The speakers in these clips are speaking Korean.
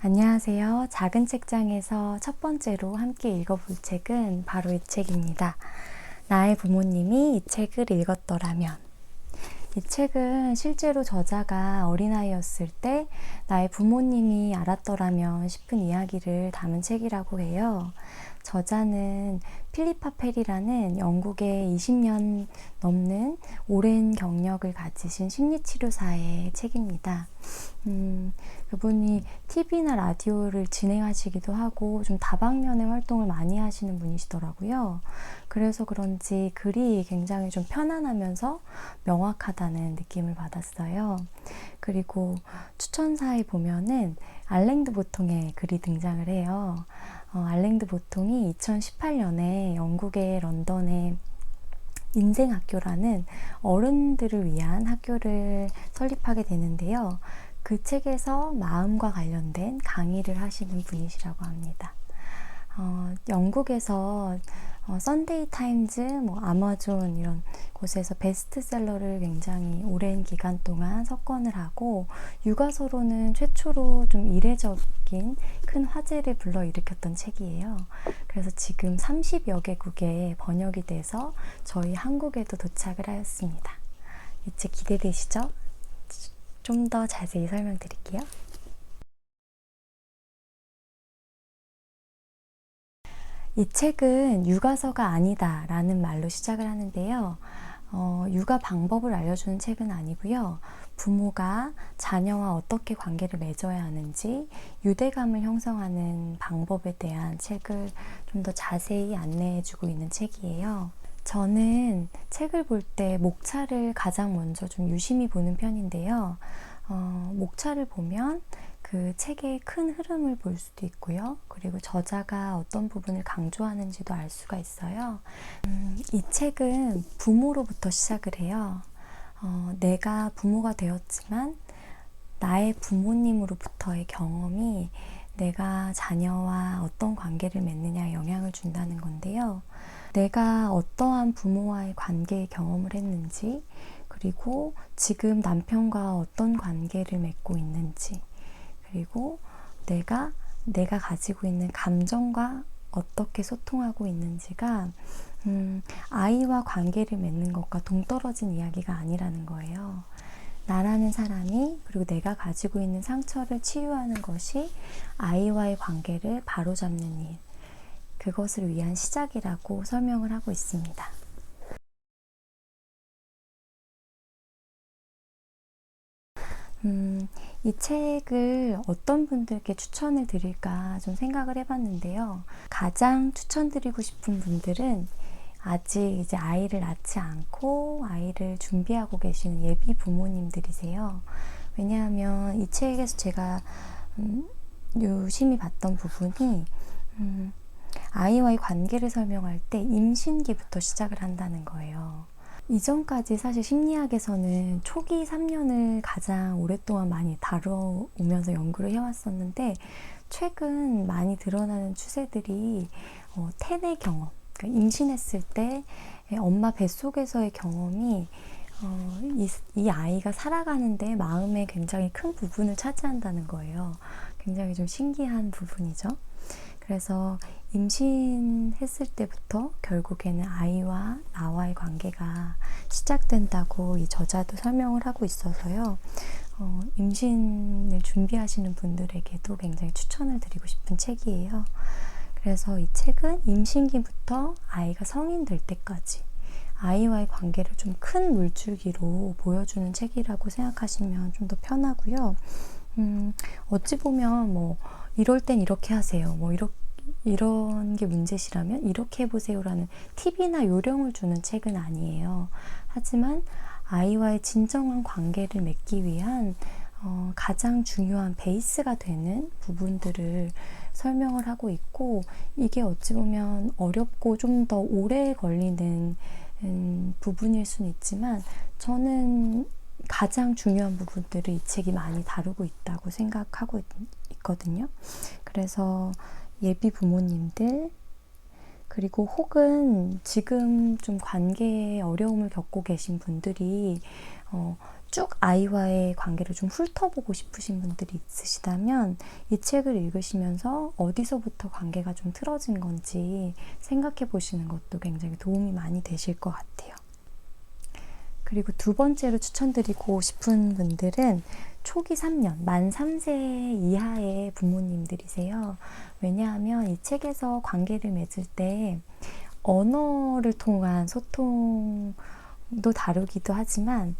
안녕하세요. 작은 책장에서 첫 번째로 함께 읽어볼 책은 바로 이 책입니다. 나의 부모님이 이 책을 읽었더라면. 이 책은 실제로 저자가 어린아이였을 때 나의 부모님이 알았더라면 싶은 이야기를 담은 책이라고 해요. 저자는 필리파 페리라는 영국의 20년 넘는 오랜 경력을 가지신 심리치료사의 책입니다. 그분이 TV나 라디오를 진행하시기도 하고 좀 다방면의 활동을 많이 하시는 분이시더라고요. 그래서 그런지 글이 굉장히 좀 편안하면서 명확하다는 느낌을 받았어요. 그리고 추천사에 보면은 알랭드 보통의 글이 등장을 해요. 알랭드 보통이 2018년에 영국의 런던에 인생학교라는 어른들을 위한 학교를 설립하게 되는데요. 그 책에서 마음과 관련된 강의를 하시는 분이시라고 합니다. 영국에서 선데이 타임즈, 아마존 이런 곳에서 베스트셀러를 굉장히 오랜 기간 동안 석권을 하고 육아서로는 최초로 좀 이례적인 큰 화제를 불러일으켰던 책이에요. 그래서 지금 30여 개국에 번역이 돼서 저희 한국에도 도착을 하였습니다. 이 책 기대되시죠? 좀 더 자세히 설명드릴게요. 이 책은 육아서가 아니다 라는 말로 시작을 하는데요. 육아 방법을 알려주는 책은 아니고요. 부모가 자녀와 어떻게 관계를 맺어야 하는지 유대감을 형성하는 방법에 대한 책을 좀 더 자세히 안내해주고 있는 책이에요. 저는 책을 볼 때 목차를 가장 먼저 좀 유심히 보는 편인데요. 목차를 보면 그 책의 큰 흐름을 볼 수도 있고요. 그리고 저자가 어떤 부분을 강조하는지도 알 수가 있어요. 이 책은 부모로부터 시작을 해요. 내가 부모가 되었지만 나의 부모님으로부터의 경험이 내가 자녀와 어떤 관계를 맺느냐에 영향을 준다는 건데요. 내가 어떠한 부모와의 관계의 경험을 했는지, 그리고 지금 남편과 어떤 관계를 맺고 있는지, 그리고 내가 가지고 있는 감정과 어떻게 소통하고 있는지가 아이와 관계를 맺는 것과 동떨어진 이야기가 아니라는 거예요. 나라는 사람이, 그리고 내가 가지고 있는 상처를 치유하는 것이 아이와의 관계를 바로잡는 일, 그것을 위한 시작이라고 설명을 하고 있습니다. 이 책을 어떤 분들께 추천을 드릴까 좀 생각을 해봤는데요. 가장 추천드리고 싶은 분들은 아직 이제 아이를 낳지 않고 아이를 준비하고 계시는 예비 부모님들이세요. 왜냐하면 이 책에서 제가 유심히 봤던 부분이 아이와의 관계를 설명할 때 임신기부터 시작을 한다는 거예요. 이전까지 사실 심리학에서는 초기 3년을 가장 오랫동안 많이 다뤄오면서 연구를 해왔었는데 최근 많이 드러나는 추세들이 태내 경험, 그러니까 임신했을 때 엄마 뱃속에서의 경험이 이 아이가 살아가는데 마음에 굉장히 큰 부분을 차지한다는 거예요. 굉장히 좀 신기한 부분이죠. 그래서 임신했을 때부터 결국에는 아이와 나와의 관계가 시작된다고 이 저자도 설명을 하고 있어서요. 임신을 준비하시는 분들에게도 굉장히 추천을 드리고 싶은 책이에요. 그래서 이 책은 임신기부터 아이가 성인 될 때까지 아이와의 관계를 좀 큰 물줄기로 보여주는 책이라고 생각하시면 좀 더 편하고요. 어찌 보면 이럴 땐 이렇게 하세요. 이런 게 문제시라면 이렇게 해보세요라는 팁이나 요령을 주는 책은 아니에요. 하지만 아이와의 진정한 관계를 맺기 위한 가장 중요한 베이스가 되는 부분들을 설명을 하고 있고, 이게 어찌 보면 어렵고 좀 더 오래 걸리는 부분일 수는 있지만 저는 가장 중요한 부분들을 이 책이 많이 다루고 있다고 생각하고 있거든요. 그래서 예비 부모님들, 그리고 혹은 지금 좀 관계에 어려움을 겪고 계신 분들이 쭉 아이와의 관계를 좀 훑어보고 싶으신 분들이 있으시다면 이 책을 읽으시면서 어디서부터 관계가 좀 틀어진 건지 생각해 보시는 것도 굉장히 도움이 많이 되실 것 같아요. 그리고 두 번째로 추천드리고 싶은 분들은 초기 3년, 만 3세 이하의 부모님들이세요. 왜냐하면 이 책에서 관계를 맺을 때 언어를 통한 소통도 다루기도 하지만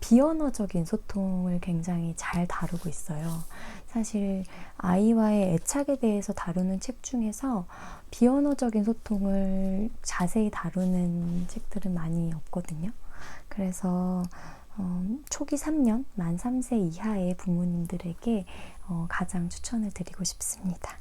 비언어적인 소통을 굉장히 잘 다루고 있어요. 사실 아이와의 애착에 대해서 다루는 책 중에서 비언어적인 소통을 자세히 다루는 책들은 많이 없거든요. 그래서 초기 3년, 만 3세 이하의 부모님들에게 가장 추천을 드리고 싶습니다.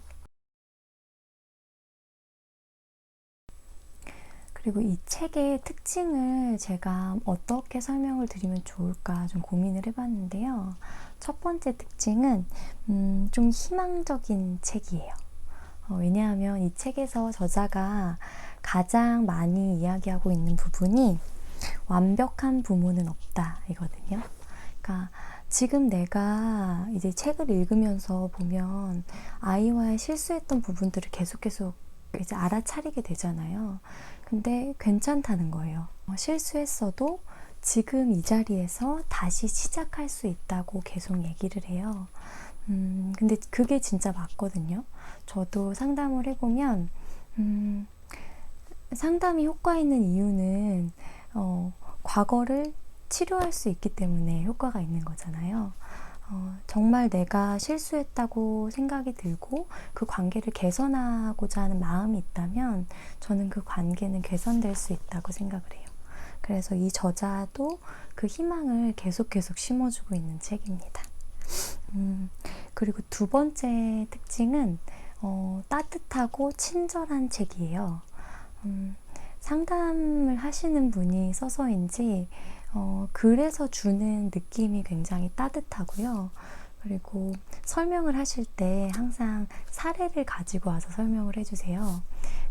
그리고 이 책의 특징을 제가 어떻게 설명을 드리면 좋을까 좀 고민을 해봤는데요. 첫 번째 특징은 좀 희망적인 책이에요. 왜냐하면 이 책에서 저자가 가장 많이 이야기하고 있는 부분이 완벽한 부모는 없다 이거든요. 그러니까 지금 내가 이제 책을 읽으면서 보면 아이와의 실수했던 부분들을 계속 이제 알아차리게 되잖아요. 근데 괜찮다는 거예요. 실수했어도 지금 이 자리에서 다시 시작할 수 있다고 계속 얘기를 해요. 근데 그게 진짜 맞거든요. 저도 상담을 해보면 상담이 효과 있는 이유는 과거를 치료할 수 있기 때문에 효과가 있는 거잖아요. 정말 내가 실수했다고 생각이 들고 그 관계를 개선하고자 하는 마음이 있다면 저는 그 관계는 개선될 수 있다고 생각을 해요. 그래서 이 저자도 그 희망을 계속 심어주고 있는 책입니다. 그리고 두 번째 특징은 따뜻하고 친절한 책이에요. 상담을 하시는 분이 써서인지 글에서 주는 느낌이 굉장히 따뜻하고요. 그리고 설명을 하실 때 항상 사례를 가지고 와서 설명을 해주세요.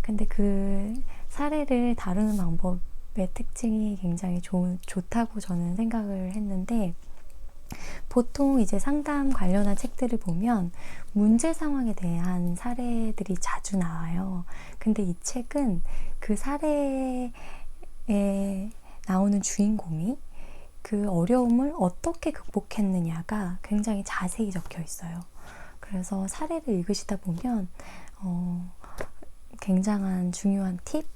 근데 그 사례를 다루는 방법의 특징이 굉장히 좋다고 저는 생각을 했는데, 보통 이제 상담 관련한 책들을 보면 문제 상황에 대한 사례들이 자주 나와요. 근데 이 책은 그 사례에 나오는 주인공이 그 어려움을 어떻게 극복했느냐가 굉장히 자세히 적혀 있어요. 그래서 사례를 읽으시다 보면 굉장한 중요한 팁,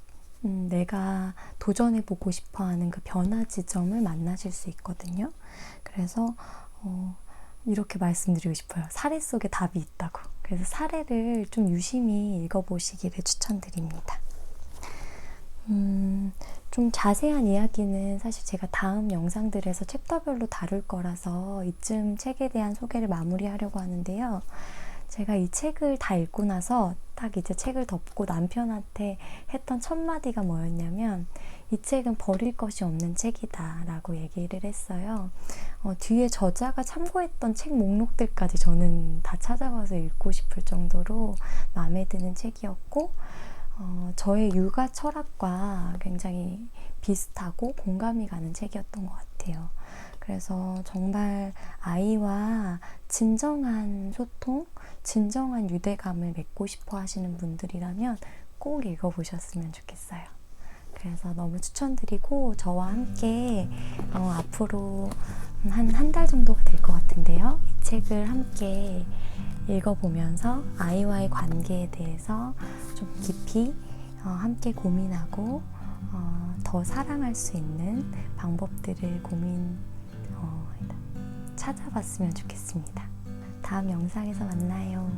내가 도전해보고 싶어하는 그 변화 지점을 만나실 수 있거든요. 그래서 이렇게 말씀드리고 싶어요. 사례 속에 답이 있다고. 그래서 사례를 좀 유심히 읽어보시기를 추천드립니다. 좀 자세한 이야기는 사실 제가 다음 영상들에서 챕터별로 다룰 거라서 이쯤 책에 대한 소개를 마무리하려고 하는데요. 제가 이 책을 다 읽고 나서 딱 이제 책을 덮고 남편한테 했던 첫 마디가 뭐였냐면, 이 책은 버릴 것이 없는 책이다 라고 얘기를 했어요. 뒤에 저자가 참고했던 책 목록들까지 저는 다 찾아가서 읽고 싶을 정도로 마음에 드는 책이었고, 저의 육아 철학과 굉장히 비슷하고 공감이 가는 책이었던 것 같아요. 그래서 정말 아이와 진정한 소통, 진정한 유대감을 맺고 싶어 하시는 분들이라면 꼭 읽어보셨으면 좋겠어요. 그래서 너무 추천드리고, 저와 함께 앞으로 한 달 정도가 될 것 같은데요. 이 책을 함께 읽어보면서 아이와의 관계에 대해서 좀 깊이 함께 고민하고 더 사랑할 수 있는 방법들을 찾아봤으면 좋겠습니다. 다음 영상에서 만나요.